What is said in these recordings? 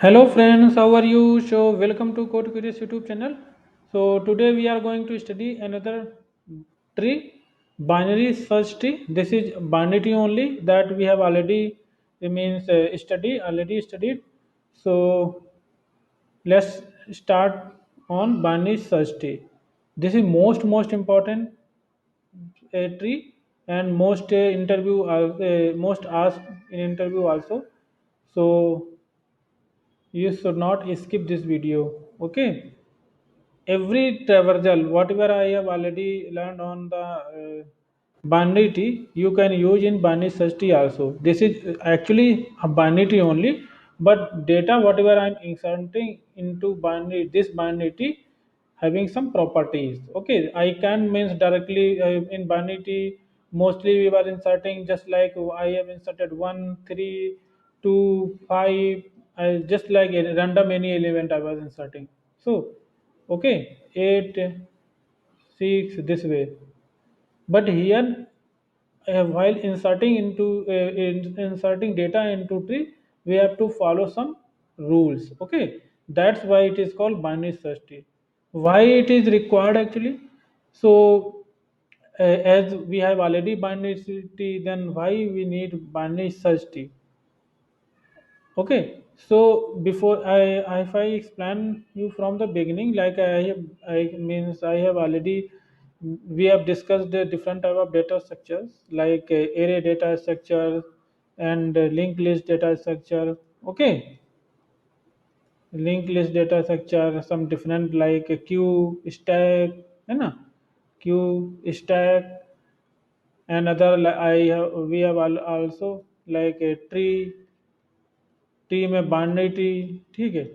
Hello friends, how are you? So welcome to Code Curious YouTube channel. So today we are going to study another tree, binary search tree. This is binary only that we have already it means already studied. So let's start on binary search tree. This is most important tree and most asked in interview also. So you should not skip this video. Okay, every traversal whatever I have already learned on the binary tree you can use in binary search tree also. This is actually a binary tree only, but data whatever I'm inserting into binary this binary tree having some properties. Okay, I can means directly in binary tree mostly we were inserting just like I have inserted 1 3 2 5, just like a random any element I was inserting. So okay, 8 6 this way, but here while inserting data into tree we have to follow some rules. Okay, that's why it is called binary search tree. Why it is required actually? So as we have already binary tree, then why we need binary search tree? Okay, so before if I explain you from the beginning, like I means I have already, we have discussed the different type of data structures like array data structure and linked list data structure. Okay, linked list data structure, some different like a queue, stack, है ना? Queue, stack, and other we have also like a tree में binary tree. ठीक है,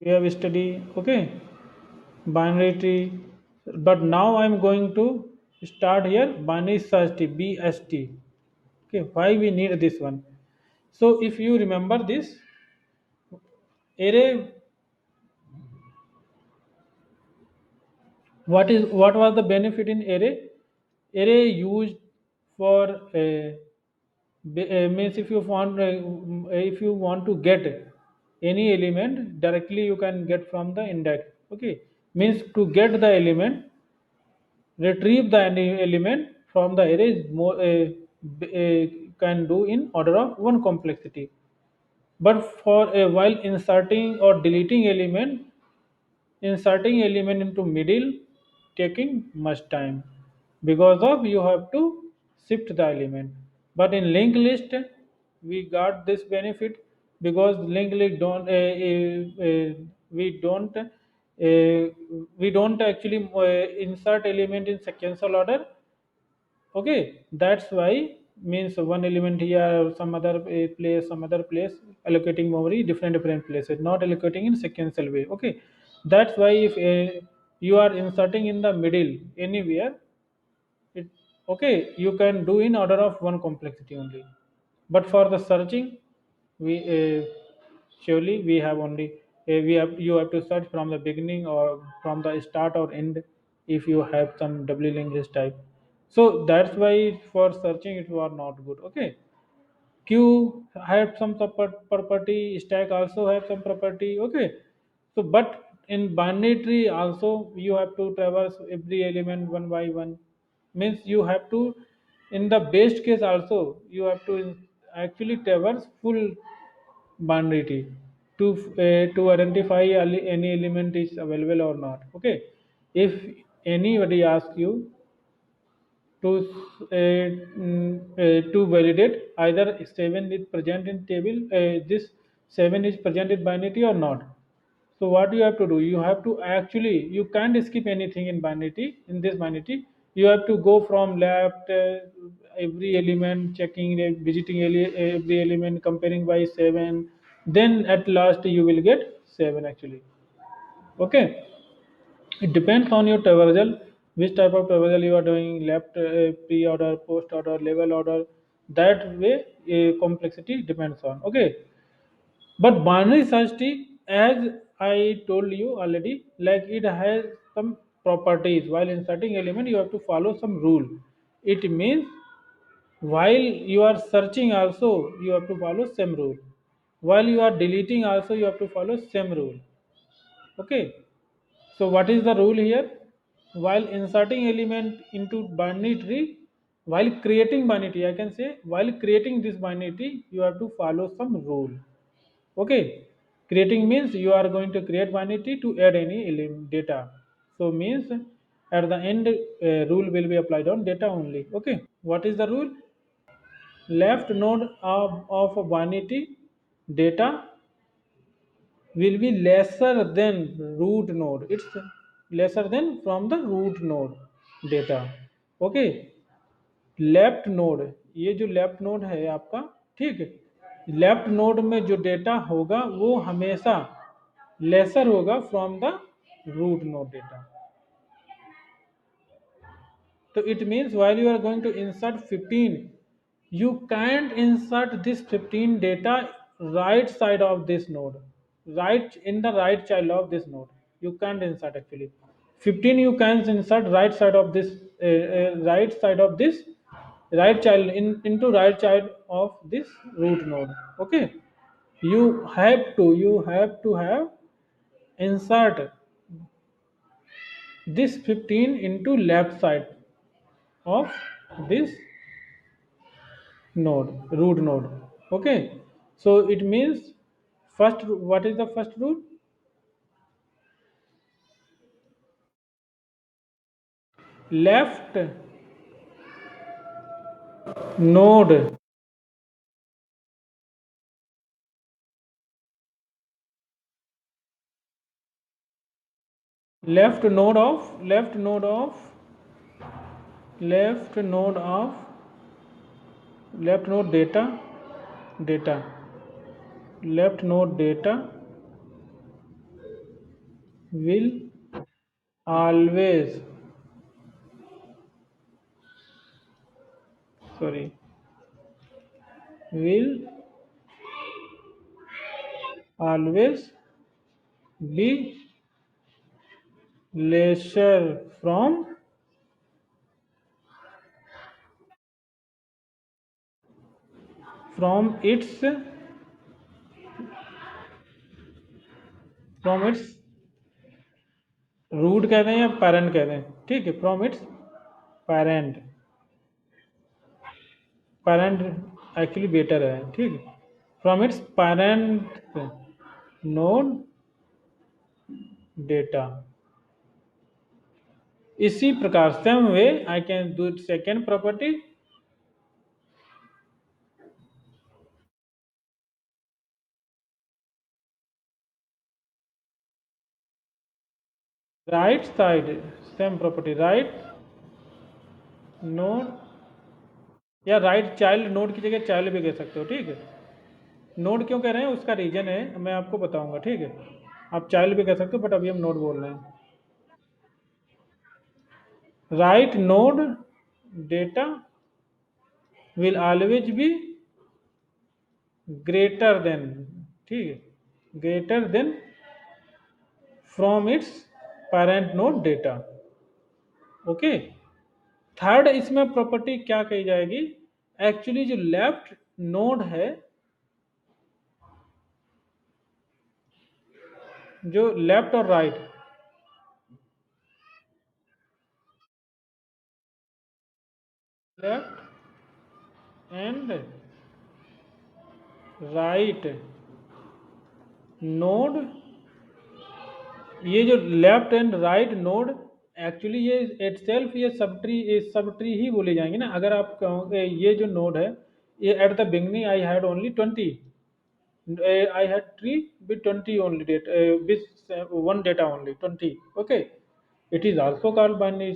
we have studied. Okay, binary tree, but now I'm going to start here binary search tree, bst. Okay, why we need this one? So if you remember this array, what was the benefit in array used for means if you want to get any element directly you can get from the index. Okay, means to get the element, retrieve the element from the array is more can do in order of one complexity, but for while inserting or deleting element, inserting element into middle taking much time because of you have to shift the element. But in linked list we got this benefit because linked list don't we don't actually insert element in sequential order. Okay, that's why means one element here, some other place, some other place, allocating memory different places, not allocating in sequential way. Okay, that's why if you are inserting in the middle anywhere, it okay you can do in order of one complexity only. But for the searching, we surely we have only we have you have to search from the beginning or from the start or end if you have some doubly linked list type. So that's why for searching it was not good. Okay, queue have some property, stack also have some property. Okay, so but in binary tree also you have to traverse every element one by one. Means you have to, in the best case also you have to actually traverse full binary tree to identify any element is available or not. Okay, if anybody asks you to to validate either 7 is present in table, this 7 is present in binary or not. So what you have to do, you have to actually, you can't skip anything in binary. In this binary you have to go from left, every element checking, visiting every element, comparing by 7, then at last you will get 7 actually. Okay, it depends on your traversal, which type of traversal you are doing, left pre-order, post-order, level order. That way, complexity depends on. Okay, but binary search tree, as I told you already, like it has some properties. While inserting element, you have to follow some rule. It means While you are searching also you have to follow same rule. While you are deleting also you have to follow same rule. Okay. So what is the rule here? While inserting element into binary tree, while creating binary tree, I can say while creating this binary tree, you have to follow some rule. Okay. Creating means you are going to create binary tree to add any data. So means at the end rule will be applied on data only. Okay. What is the rule? Left node of a binary tree data will be lesser than root node. It's lesser than from the root node data. Okay. Left node, ये जो left node है आपका, ठीक है, left node में जो data होगा वो हमेशा लेसर होगा from the root node data. So it means while you are going to insert 15, you can't insert this 15 data right side of this node, right in the right child of this node. You can't insert actually. 15 you can insert right side of this, right side of this right child into right child of this root node. Okay. You have to have insert this 15 into left side of this node, root node. Okay. So it means first, what is the first rule? Left node, left node of left node data left node data will always, sorry, will always be lesser from its from its root कह दें या parent कह दें, ठीक है, from its parent. Parent actually better है, ठीक है, from its parent node data. इसी प्रकार same way I can do it second property. Right side, same property, right node या राइट चाइल्ड, नोड की जगह चाइल्ड भी कह सकते हो, ठीक है. नोड क्यों कह रहे हैं उसका रीजन है, मैं आपको बताऊंगा, ठीक है. आप चाइल्ड भी कह सकते हो बट अभी हम नोड बोल रहे हैं. Right node data will always be greater than, ठीक है, greater than from its parent node data. Okay. Third इसमें प्रॉपर्टी क्या कही जाएगी? एक्चुअली जो लेफ्ट नोड है, जो लेफ्ट और right, left and right node, ये जो left and right node, actually ये इटसेल्फ ये सब ट्री ही बोले जाएंगे ना. अगर आप कहोगे ये जो नोड है, ये at the beginning I had only 20, I had tree with 20 only data, with one data only 20. Okay. It is also called binary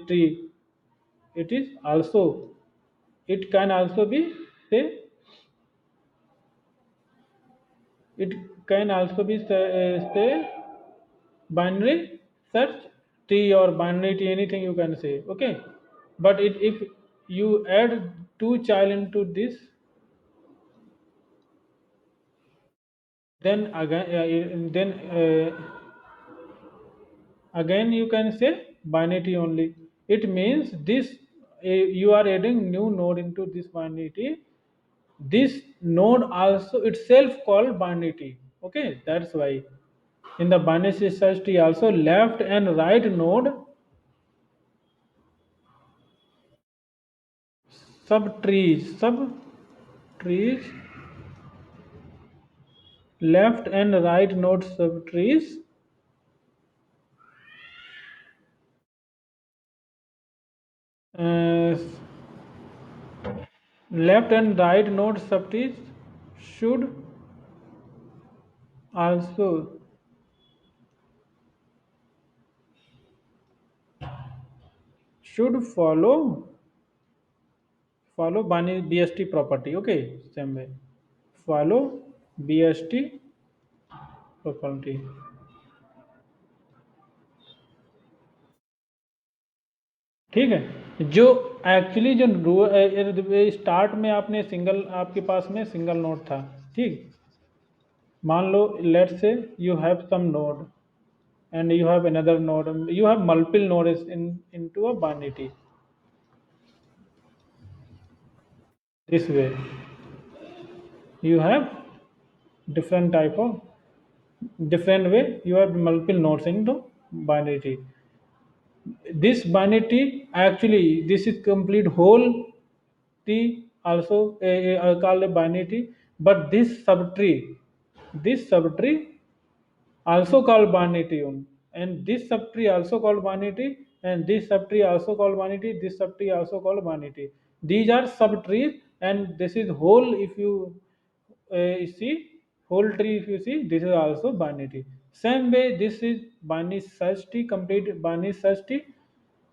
tree. It is also, it can also be say, it can also be say binary search tree or binary tree, anything you can say. Okay. But if you add two child into this, then again you can say binary only. It means this you are adding new node into this binary, this node also itself called binary. Okay, that's why in the binary search tree also left and right node sub trees left and right node subtrees, uh, left and right node subtrees should also should follow binary bst property. Okay, same way follow bst property. ठीक है, जो actually जो start में आपने single आपके पास में single node था, ठीक, मान लो let's say you have some node and you have another node, you have multiple nodes in into a binary. This way you have different type of different way you have multiple nodes into binary. This binary actually this is complete whole tree also called a binary, but this subtree also called Barnetium, and this subtree also called Barneti, and this subtree also called Barneti, this subtree also called Barneti. These are subtrees, and this is whole. If you see whole tree, if you see, this is also Barneti. Same way, this is Barney search tree, complete Barney search tree.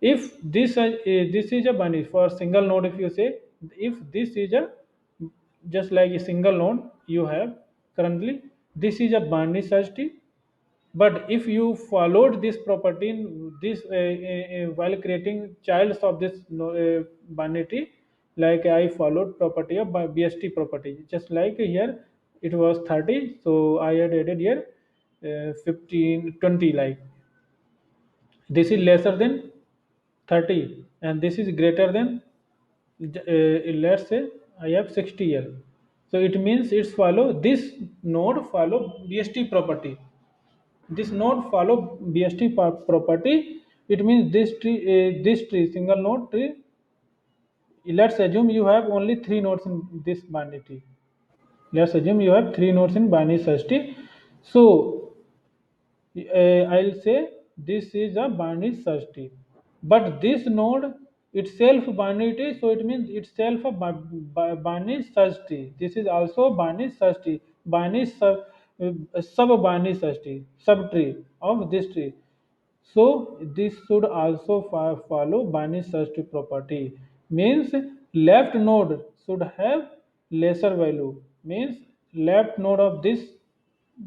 If this is a Barney for single node, if you say, if this is a just like a single node you have currently, this is a Barney search tree, but if you followed this property in this while creating childs of this binary, like I followed property of bst property, just like here it was 30, so I had added here 15 20, like this is lesser than 30 and this is greater than let's say I have 60 here, so it means it's follow this node follow bst property. This node follow bst property. It means this tree single node tree, let's assume you have only three nodes in this binary tree. Let's assume you have three nodes in binary search tree. So I'll say this is a binary search tree, but this node itself binary tree, so it means itself a binary search tree. This is also binary search tree, binary sub binary search tree, subtree of this tree. So this should also follow binary search tree property. Means left node should have lesser value. Means left node of this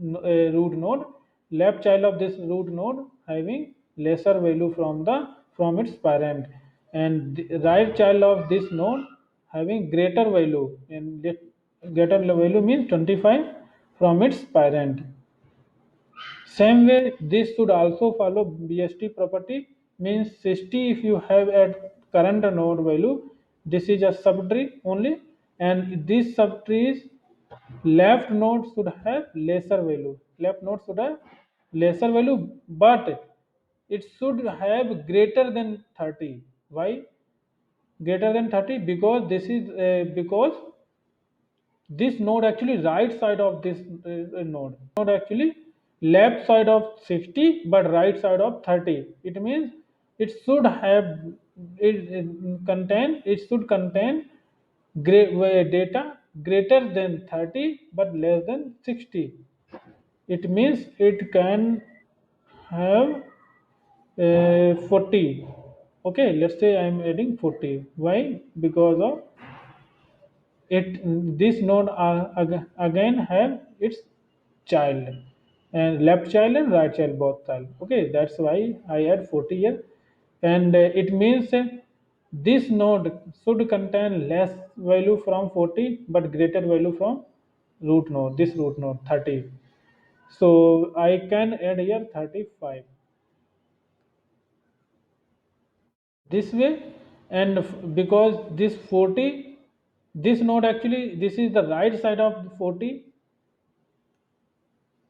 root node, left child of this root node having lesser value from its parent, and the right child of this node having greater value, and greater value means 25 from its parent. Same way, this should also follow BST property, means 60 if you have at current node value, this is a subtree only, and this subtree's left node should have lesser value. Left node should have lesser value, but it should have greater than 30. Why? Greater than 30, because this is because this node actually right side of this node actually left side of 60 but right side of 30. It means it should have it should contain data greater than 30 but less than 60. It means it can have 40. Okay, let's say I'm adding 40. Why? Because of it this node again have its child, and left child and right child both child. Okay, that's why I add 40 here, and it means this node should contain less value from 40 but greater value from root node, this root node 30. So I can add here 35. This way and because this 40, this node actually, this is the right side of 40,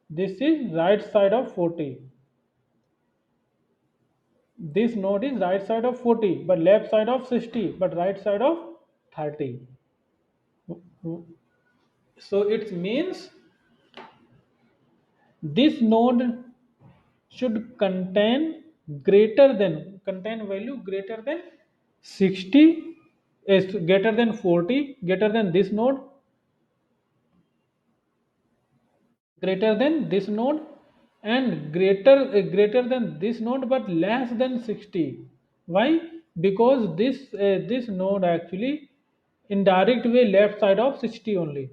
this is right side of 40, this node is right side of 40 but left side of 60 but right side of 30. So it means this node should contain value greater than 60, is greater than 40, greater than this node, greater than this node, and greater than this node but less than 60. Why? Because this node actually indirect way left side of 60 only,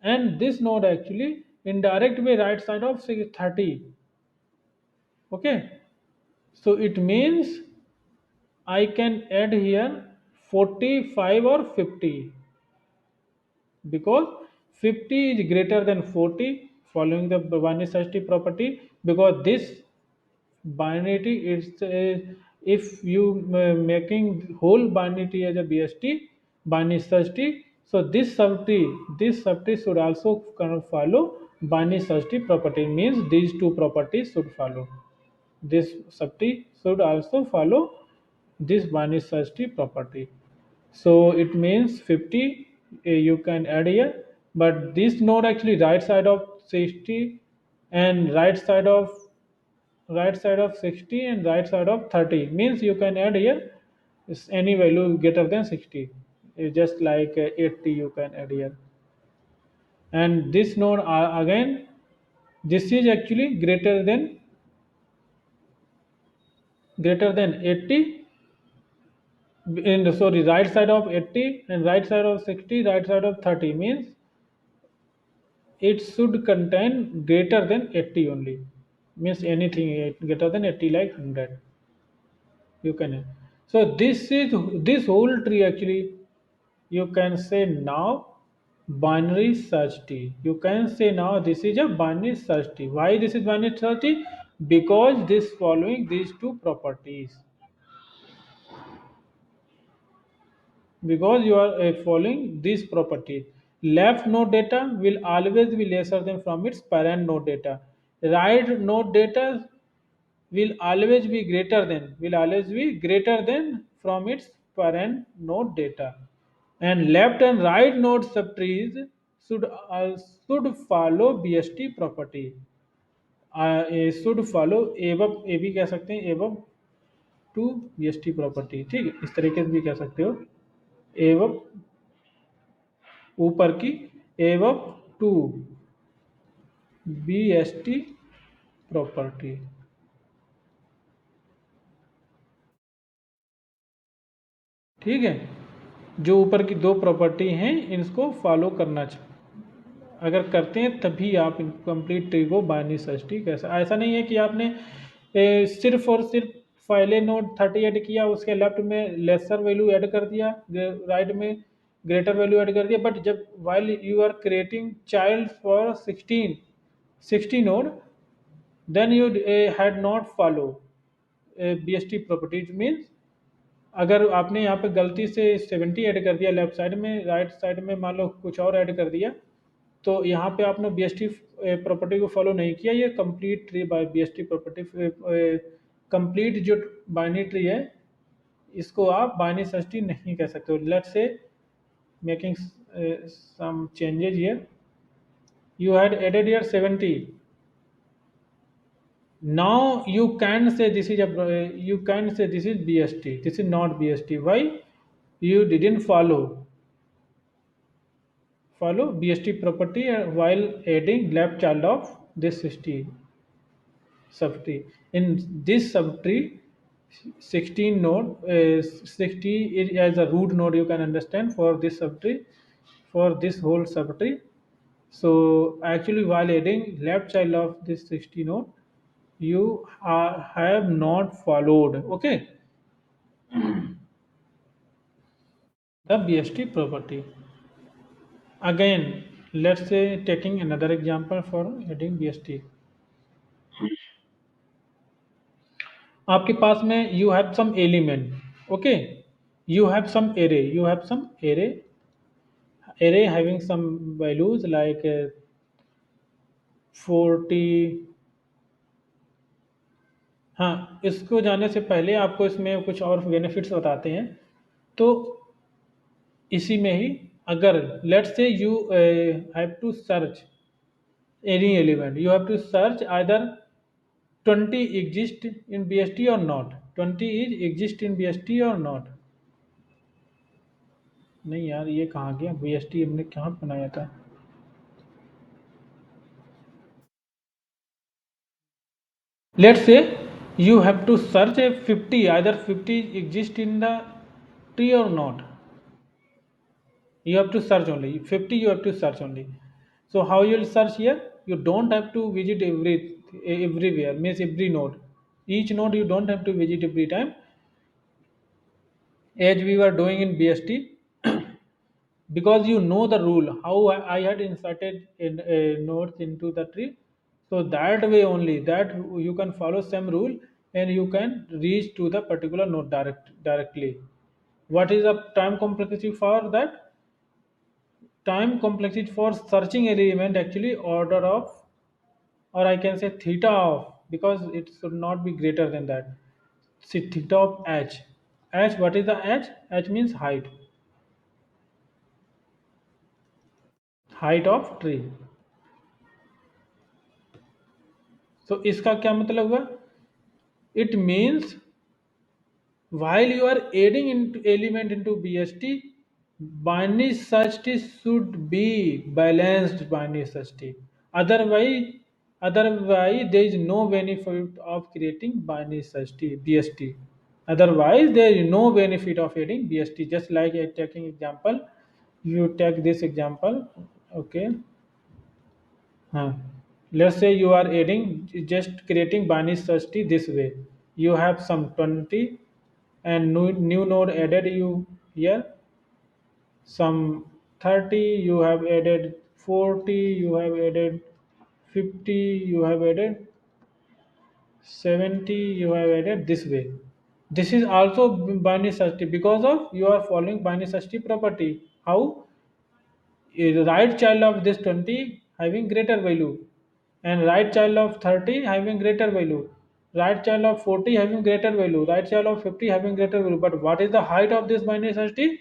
and this node actually indirect way right side of 30. Okay, so it means I can add here 45 or 50, because 50 is greater than 40 following the binary search property, because this binary is if you making whole binary as a BST binary search tree, so this subtree should also kind of follow binary search tree property, means these two properties should follow. This subtree should also follow this binary search tree property. So it means 50 you can add here, but this node actually right side of 60 and right side of 60 and right side of 30, means you can add here is any value greater than 60. Just like 80 you can add here, and this node again, this is actually greater than 80, in sorry, right side of 80 and right side of 60, right side of 30, means it should contain greater than 80 only, means anything greater than 80 like 100 you can. So this whole tree actually, you can say now binary search tree, you can say now this is a binary search tree. Why this is binary search tree? Because this following these two properties, because you are following these properties. Left node data will always be lesser than from its parent node data. Right node data will always be greater than from its parent node data. And left and right node subtrees should follow BST property. Should follow एवब ए भी कह सकते हैं, एवब to BST property, ठीक है, इस तरीके से भी कह सकते हो, एवब ऊपर की एवब टू BST प्रॉपर्टी। ठीक है, जो ऊपर की दो प्रॉपर्टी हैं इनको फॉलो करना चाहिए, अगर करते हैं तभी आप कंप्लीट ट्री को बाइनरी सर्च ट्री कैसा। ऐसा नहीं है कि आपने सिर्फ और सिर्फ फाइले नोड 30 ऐड किया, उसके लेफ्ट में लेसर वैल्यू ऐड कर दिया, राइट में ग्रेटर वैल्यू ऐड कर दिया, बट जब while you are creating child for 16 node, then you had not follow BST properties. Means अगर आपने यहाँ पे गलती से 70 ऐड कर दिया लेफ्ट साइड में, राइट साइड में मान लो कुछ और ऐड कर दिया, तो यहाँ पे आपने BST प्रॉपर्टी को फॉलो नहीं किया। ये complete tree bye BST property, complete जो बाइनरी ट्री है इसको आप बाइनरी सर्च ट्री नहीं कह सकते हो। Let's say making some changes here, you had added here 70, now you can say this is you can say this is BST, this is not BST. Why? You didn't follow BST property while adding left child of this 60 subtree. In this subtree 16 node, 60 is as a root node, you can understand, for this subtree, for this whole subtree. So actually while adding left child of this 60 node, you have not followed, okay, the BST property. Again, let's say taking another example for adding BST. आपके पास में you have some element, okay, You have some array. You have some array having some values like 40। हाँ, इसको जाने से पहले आपको इसमें कुछ और बेनिफिट्स बताते हैं। तो इसी में ही, अगर let's say you have to search any element, you have to search either 20 exist in BST or not, 20 is exist in BST or not। नहीं यार, ये कहाँ गया BST, हमने कहाँ बनाया था। Let's say you have to search a 50, either 50 exist in the tree or not. You have to search only 50, you have to search only. So how you will search here? You don't have to visit everywhere, means every node. Each node you don't have to visit every time, as we were doing in BST, because you know the rule how I had inserted in nodes into the tree. So that way only, that you can follow same rule and you can reach to the particular node directly. What is the time complexity for that? Time complexity for searching element actually order of, or I can say theta of, because it should not be greater than that. See, theta of h, what is the h means height of tree। so इसका क्या मतलब हुआ? It means while you are adding into element into BST, binary search tree should be balanced binary search tree. Otherwise, otherwise there is no benefit of creating binary search tree BST. Otherwise, there is no benefit of adding BST. Just like a taking example, you take this example, okay? Huh. Let's say you are adding, just creating binary search tree this way. You have some 20 and new node added you here, some 30 you have added, 40 you have added, 50 you have added, 70 you have added this way. This is also binary search tree because of you are following binary search tree property. How? Right child of this 20 having greater value, and right child of 30 having greater value, right child of 40 having greater value, right child of 50 having greater value. But what is the height of this binary search tree?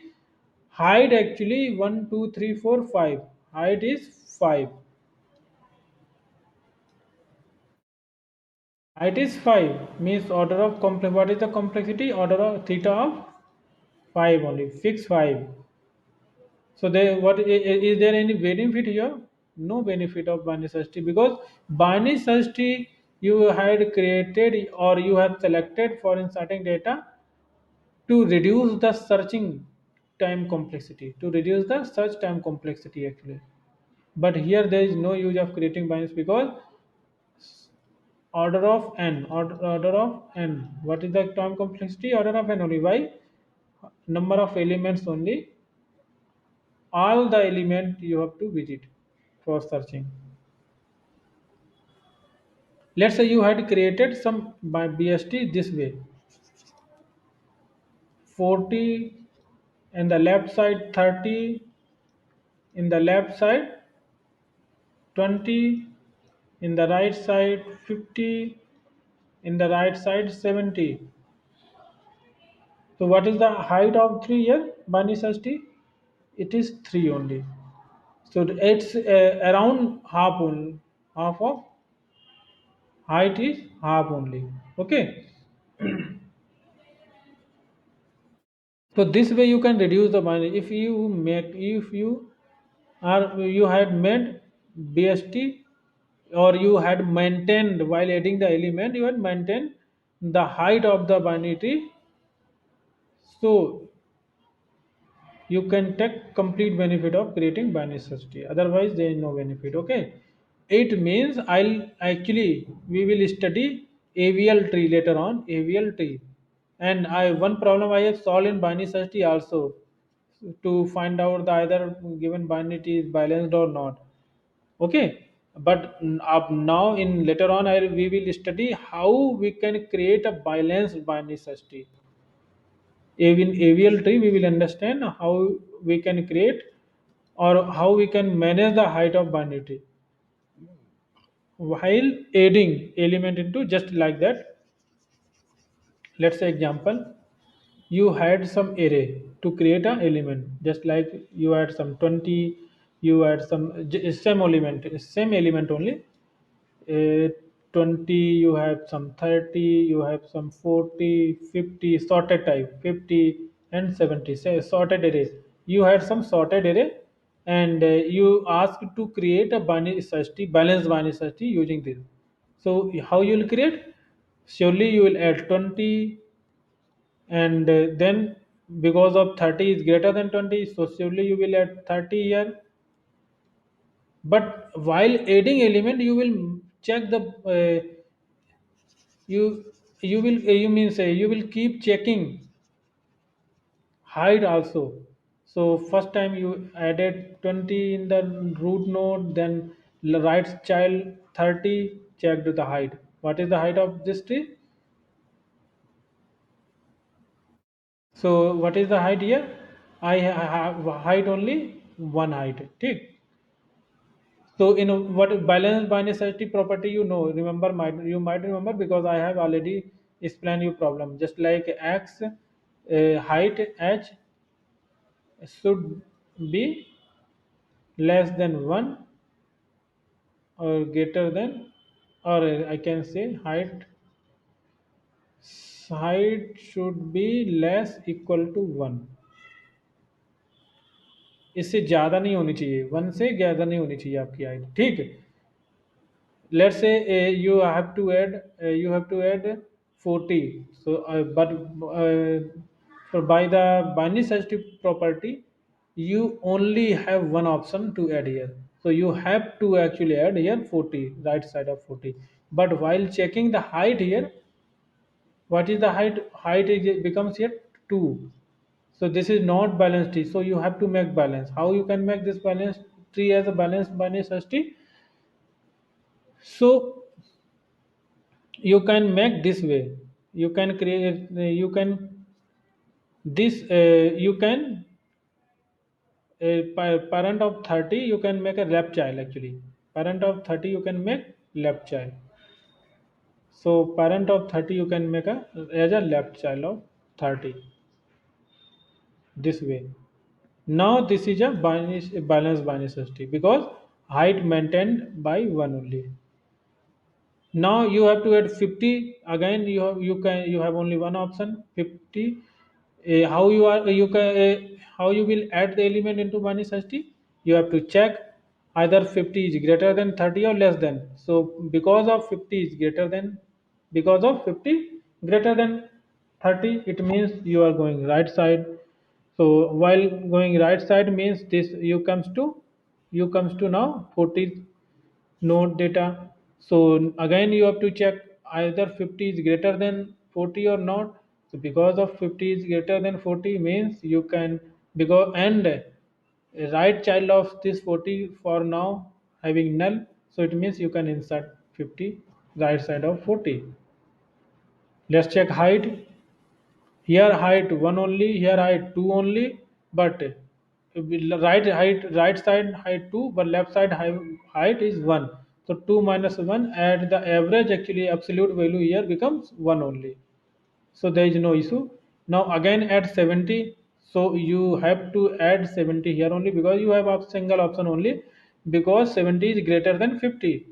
Height actually 1 2 3 4 5, height is 5, height is 5 means order of complex, what is the complexity? Order of theta of 5 only, fix 5. So there, is there any benefit here? No benefit of binary search tree, because binary search tree you had created or you have selected for inserting data to reduce the searching time complexity, to reduce the search time complexity actually. But here there is no use of creating binaries because order of n. What is the time complexity? Order of n only. Why? Number of elements only, all the element you have to visit for searching. Let's say you had created some by BST this way, 40 in the left side, 30 in the left side, 20 in the right side, 50 in the right side, 70. So what is the height of 3 here? Bani Sashti? It is 3 only. So it's around half only. Half of height is half only. Okay. So this way you can reduce the binary. If you are you had made BST, or you had maintained while adding the element, you had maintained the height of the binary tree, so you can take complete benefit of creating binary search tree. Otherwise, there is no benefit. Okay, it means I'll actually we will study AVL tree later on. AVL tree, and I one problem I have solved in binary search tree also, to find out the either given binary tree is balanced or not. Okay, but up now in later on we will study how we can create a balanced binary search tree. In AVL tree, we will understand how we can create or how we can manage the height of binary tree while adding element into just like that. Let's say example, you had some array to create an element, just like you had some 20, you had some same element only. 20, you have some 30, you have some 40, 50 sorted type, 50 and 70, say sorted array. You had some sorted array, and you asked to create a binary search tree, balanced binary search tree using this. So how you will create? Surely you will add 20, and then because of 30 is greater than 20, so surely you will add 30 here. But while adding element, you will check the you you will you mean say you will keep checking height also. So first time you added 20 in the root node, then right child 30, checked the height. What is the height of this tree? So what is the height here? I have height only one height. Take. So in what balanced binary property, remember, you might remember because I have already explained you problem. Just like x height h should be less than 1 or greater than, or I can say height should be less equal to 1. इससे ज़्यादा नहीं होनी चाहिए, 1 से ज़्यादा नहीं होनी चाहिए आपकी हाइट, ठीक है? Let's say you have to add 40. So but for by the binary search property, you only have one option to add here. So you have to actually add here 40, right side of 40. But while checking the height here, what is the height is, becomes here 2. So this is not balanced tree, so you have to make balance. How you can make this balanced tree as a balanced binary search tree? So you can make this way. You can create, you can this you can parent of 30, you can make a left child actually. Parent of 30 you can make left child. So parent of 30 you can make a as a left child of 30, this way. Now this is a balanced binary system because height maintained by one only. Now you have to add 50 again. You have only one option, 50. How you are you can how you will add the element into binary search tree? You have to check either 50 is greater than 30 or less than. So because of 50 is greater than, because of 50 greater than 30, it means you are going right side. So while going right side means this, you comes to now 40 node data. So again you have to check either 50 is greater than 40 or not. So because of 50 is greater than 40 means you can, because and right child of this 40 for now having null, so it means you can insert 50 right side of 40. Let's check height. Here height 1 only, here height 2 only, but right side height 2, but left side height is 1. So 2 minus 1, add the average, actually absolute value here becomes 1 only. So there is no issue. Now again add 70. So you have to add 70 here only because you have a single option only, because 70 is greater than 50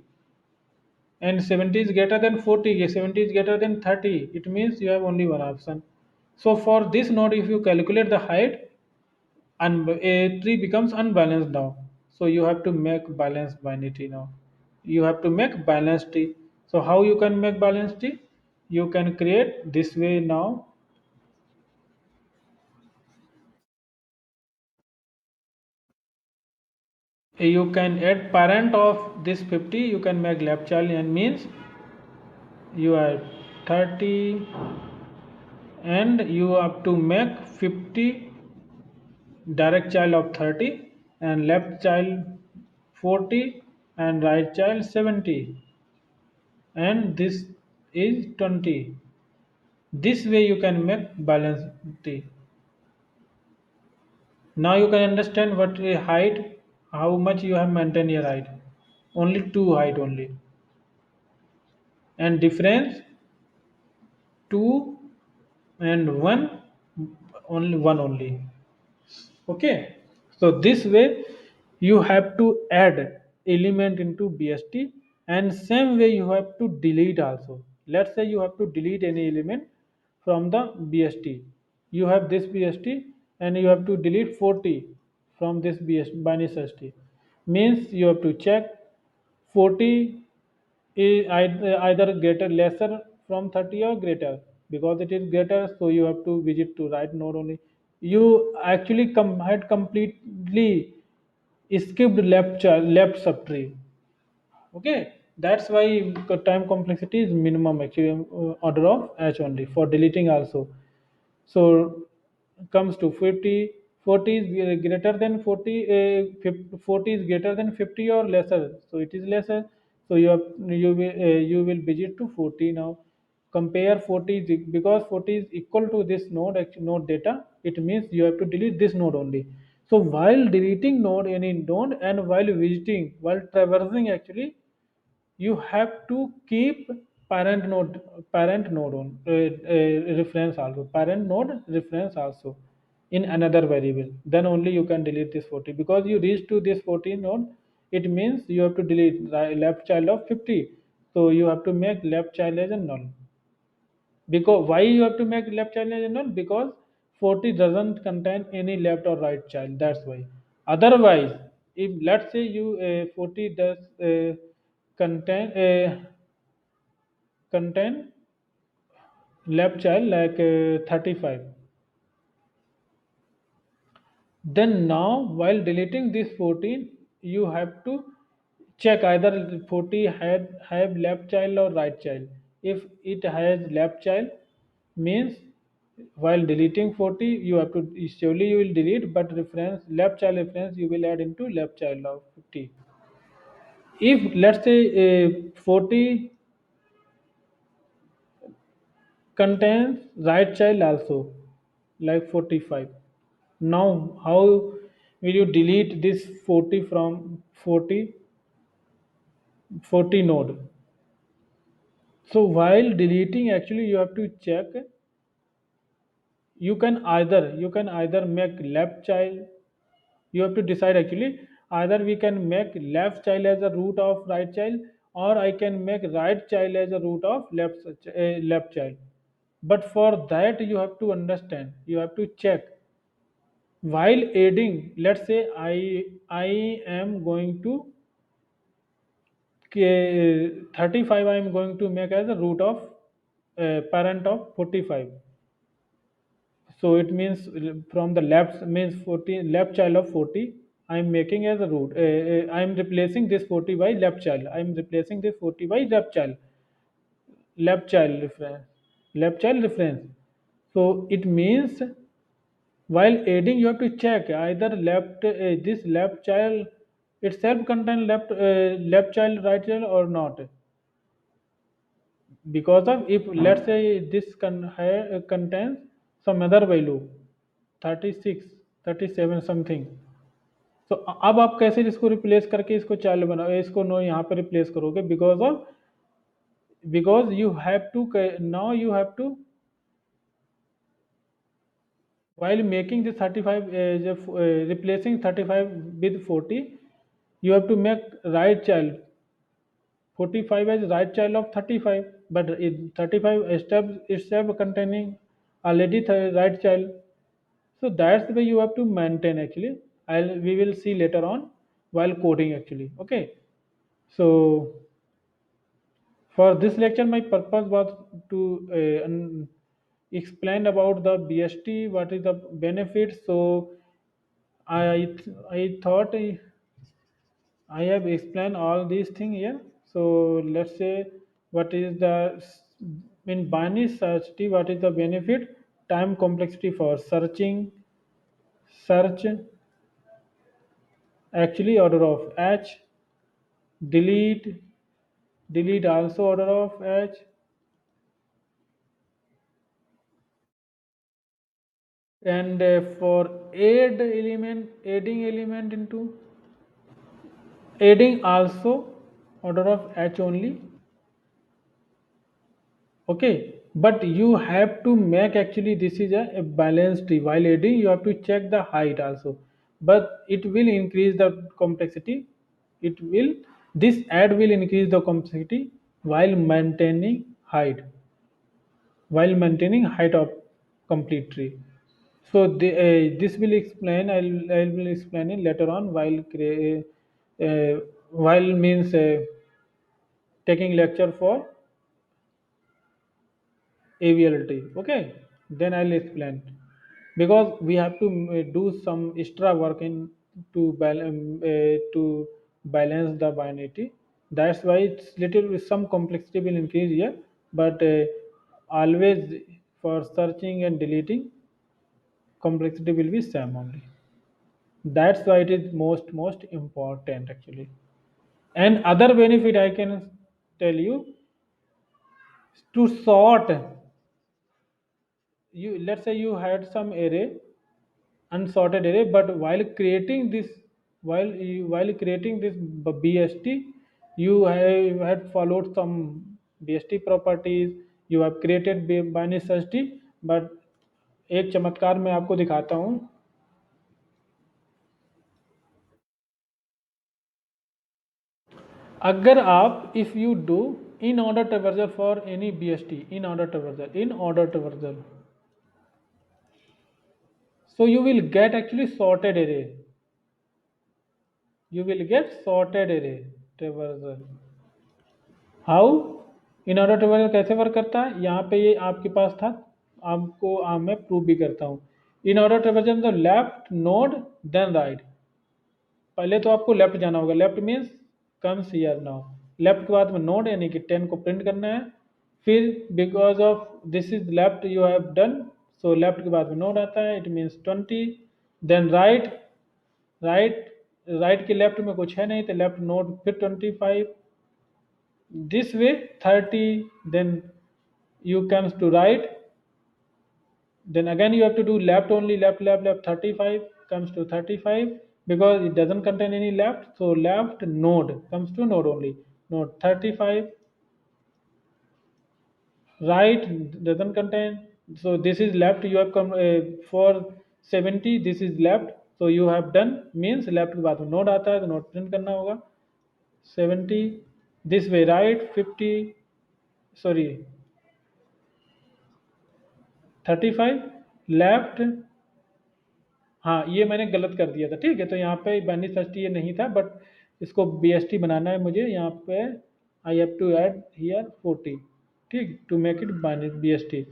and 70 is greater than 40, 70 is greater than 30, it means you have only one option. So for this node, if you calculate the height, and a tree becomes unbalanced now, so you have to make balanced binary tree now. You have to make balanced tree. So how you can make balanced tree? You can create this way now. You can add parent of this 50, you can make left child, and means you have 30, and you have to make 50 direct child of 30, and left child 40, and right child 70, and this is 20. This way you can make balance t. Now you can understand what height, how much you have maintained your height. Only two height only, and difference two and one, only one only. Okay, so this way you have to add element into BST, and same way you have to delete also. Let's say you have to delete any element from the BST. You have this BST and you have to delete 40 from this BST binary search tree. Means you have to check 40 is either greater lesser from 30 or greater. Because it is greater, so you have to visit to right node only. You actually had completely skipped left subtree. Okay, that's why time complexity is minimum actually, order of h only for deleting also. So comes to 50, 40 is greater than 40, 40 is greater than 50 or lesser, so it is lesser. So you will visit to 40 now. Compare 40 because 40 is equal to this node node data, it means you have to delete this node only. So while deleting node any node and while visiting, while traversing actually, you have to keep parent node on reference also, parent node reference also in another variable, then only you can delete this 40. Because you reach to this 40 node, it means you have to delete left child of 50, so you have to make left child as a null. Because why you have to make left child as a null? Because 40 doesn't contain any left or right child, that's why. Otherwise, if let's say you 40 does contain left child like 35, then now while deleting this 14 you have to check either 40 had have left child or right child. If it has left child, means while deleting 40 you have to surely you will delete, but reference left child reference you will add into left child of 50. If let's say 40 contains right child also like 45, now how will you delete this 40 from 40 node? So while deleting actually you have to check, you can either make left child, you have to decide actually, either we can make left child as a root of right child, or I can make right child as a root of left child. But for that you have to understand, you have to check while adding. Let's say I am going to 35 I am going to make as a root of parent of 45. So it means from the left means 40 left child of 40 I am making as a root, I am replacing this 40 by left child, I am replacing this 40 by left child reference. So it means while adding you have to check either this left child itself contain left child right child or not. Because of if let's say this contains some other value 36, 37 something, तो अब आप कैसे इसको replace करके इसको child बना इसको no यहाँ पे रिप्लेस करोगे? Because you have to now you have to while making this 35 replacing 35 with 40, you have to make right child 45 as right child of 35, but 35 itself containing already right child. So that's the way you have to maintain actually. We will see later on while coding actually. Okay. So for this lecture, my purpose was to explain about the BST, what is the benefits. So I thought I have explained all these things here. So let's say what is the in binary search tree, what is the benefit? Time complexity for search actually order of h, delete, delete also order of h, and for adding element into adding also order of h only. Okay, but you have to make actually this is a balanced tree. While adding, you have to check the height also, but it will increase the complexity. It will this add will increase the complexity while maintaining height of complete tree. So this will explain. I will explain it later on while means taking lecture for AVLT. Okay, then I'll explain because we have to do some extra work in to balance the binary. That's why it's little some complexity will increase here, but always for searching and deleting complexity will be same only. That's why it is most important actually. And other benefit I can tell you to sort you. Let's say you had some array unsorted array, but while creating this bst, you have had followed some bst properties. You have created binary search tree, but एक चमत्कार मैं आपको दिखाता हूँ. अगर आप if you do in order traversal for any bst, in order traversal, so you will get actually sorted array. You will get sorted array traversal. How in order travel कैसे work करता है, यहाँ पे ये आपके पास था. आपको मैं प्रूव भी करता हूँ. In order travel the left node then right. पहले तो आपको लेफ्ट जाना होगा. Left means comes here now. Left के बाद में नोड यानी कि 10 को प्रिंट करना है. फिर because of this is left you have done, so left के बाद में नोड आता है, it means 20. Then right. Right right के लेफ्ट में कुछ है नहीं तो लेफ्ट नोड फिर 25. This way 30, then you comes to right, then again you have to do left only, left 35 comes to 35 because it doesn't contain any left, so left node comes to node only, node 35. Right doesn't contain, so this is left. You have come for 70, this is left, so you have done means left के बाद में node आता है तो node print करना होगा 70. This way right 50, sorry 35 left. हाँ ये मैंने गलत कर दिया था. ठीक है, तो यहाँ पे बैनी सस्ती ये नहीं था, बट इसको BST बनाना है मुझे. यहाँ पे I have to add here 40. ठीक, to make it BST.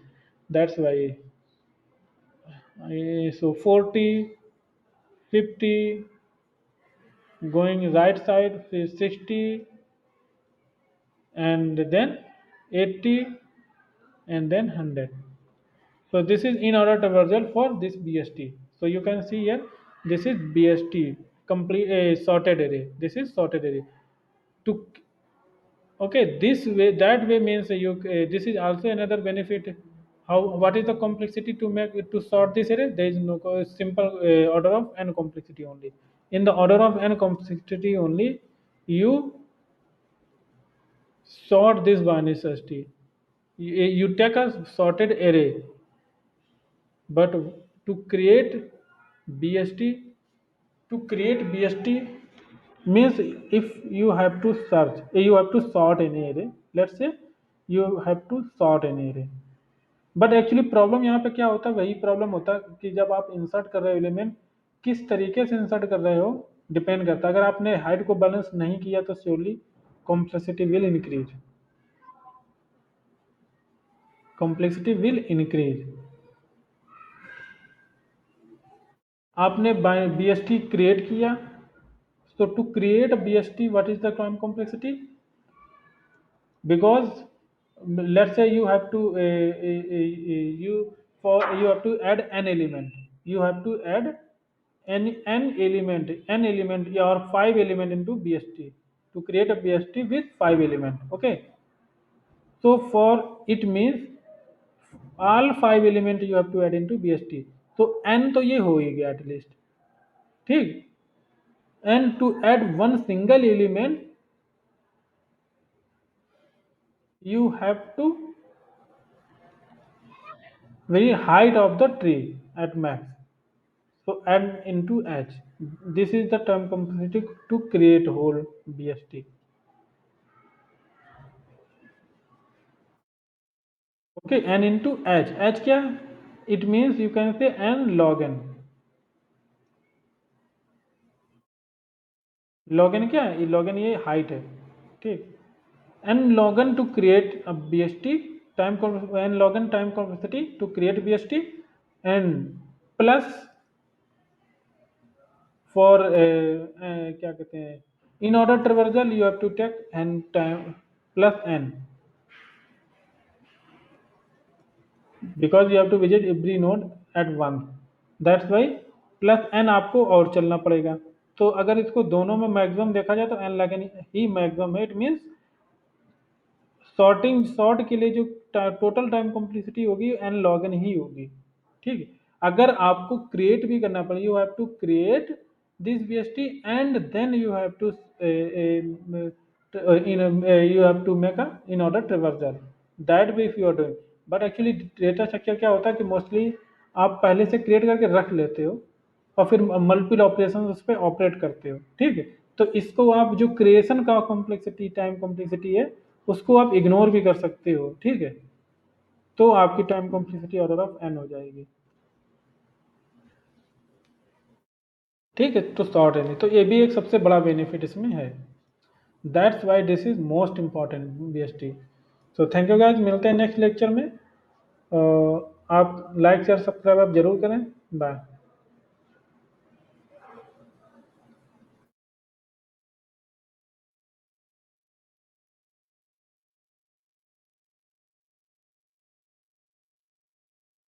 That's why. So 40, 50, going right side, फिर 60, and then 80, and then 100. So this is in order traversal for this BST. So you can see here, this is BST complete sorted array. This is sorted array. To okay, this way that way means you. This is also another benefit. How what is the complexity to make to sort this array? There is no simple order of n complexity only. In the order of n complexity only, you sort this binary search tree. You take a sorted array, but to create bst to create bst means if you have to search, you have to sort any array. Let's say you have to sort any array, but actually problem यहाँ पे क्या होता है, वही problem होता है कि जब आप इंसर्ट कर रहे हो एलिमेंट, किस तरीके से इंसर्ट कर रहे हो डिपेंड करता है. अगर आपने हाइट को बैलेंस नहीं किया तो surely complexity will increase. Complexity will increase. आपने BST क्रिएट किया. So to create a BST, what is the time complexity? Because let's say you have to you have to add an element. You have to add an element or 5 element into BST to create a BST with 5 element. Okay. So for it means all 5 element you have to add into BST. तो n तो ये हो ही गया at least, ठीक। And to add one single element you have to very height of the tree at max. So add into h. This is the term complexity to create whole BST. Okay, and into h. H क्या? It means you can say n log n. Log n क्या है? ये log n ये height है, ठीक। n log n to create a BST time n log n time complexity to create BST and plus for क्या कहते हैं, in order traversal you have to take n time plus n because you have to visit every node at once, that's why plus n आपको और चलना पड़ेगा। तो अगर इसको दोनों में मैक्सिमम देखा जाए तो n लग ही मैक्सिमम है, इट मीन्स सॉर्टिंग सॉर्ट के लिए जो टोटल टाइम कॉम्प्लेक्सिटी होगी एन लॉग एन ही होगी, ठीक है। अगर आपको क्रिएट भी करना पड़े, you have to create this BST and then you have to you have to make a in order traversal, that way if you are doing। But actually data structure क्या होता है कि मोस्टली आप पहले से क्रिएट करके रख लेते हो और फिर मल्टीपल ऑपरेशन उस पर ऑपरेट करते हो, ठीक है। तो इसको आप जो क्रिएशन का कॉम्प्लेक्सिटी टाइम कॉम्प्लेक्सिटी है उसको आप इग्नोर भी कर सकते हो, ठीक है। तो आपकी time complexity order of n हो जाएगी, ठीक है। तो शॉर्ट है नहीं, तो ये भी एक सबसे बड़ा बेनिफिट इसमें है। That's why this is most important BST। So thank you guys, मिलते हैं नेक्स्ट लेक्चर में। आप लाइक शेयर सब्सक्राइब आप जरूर करें। बाय।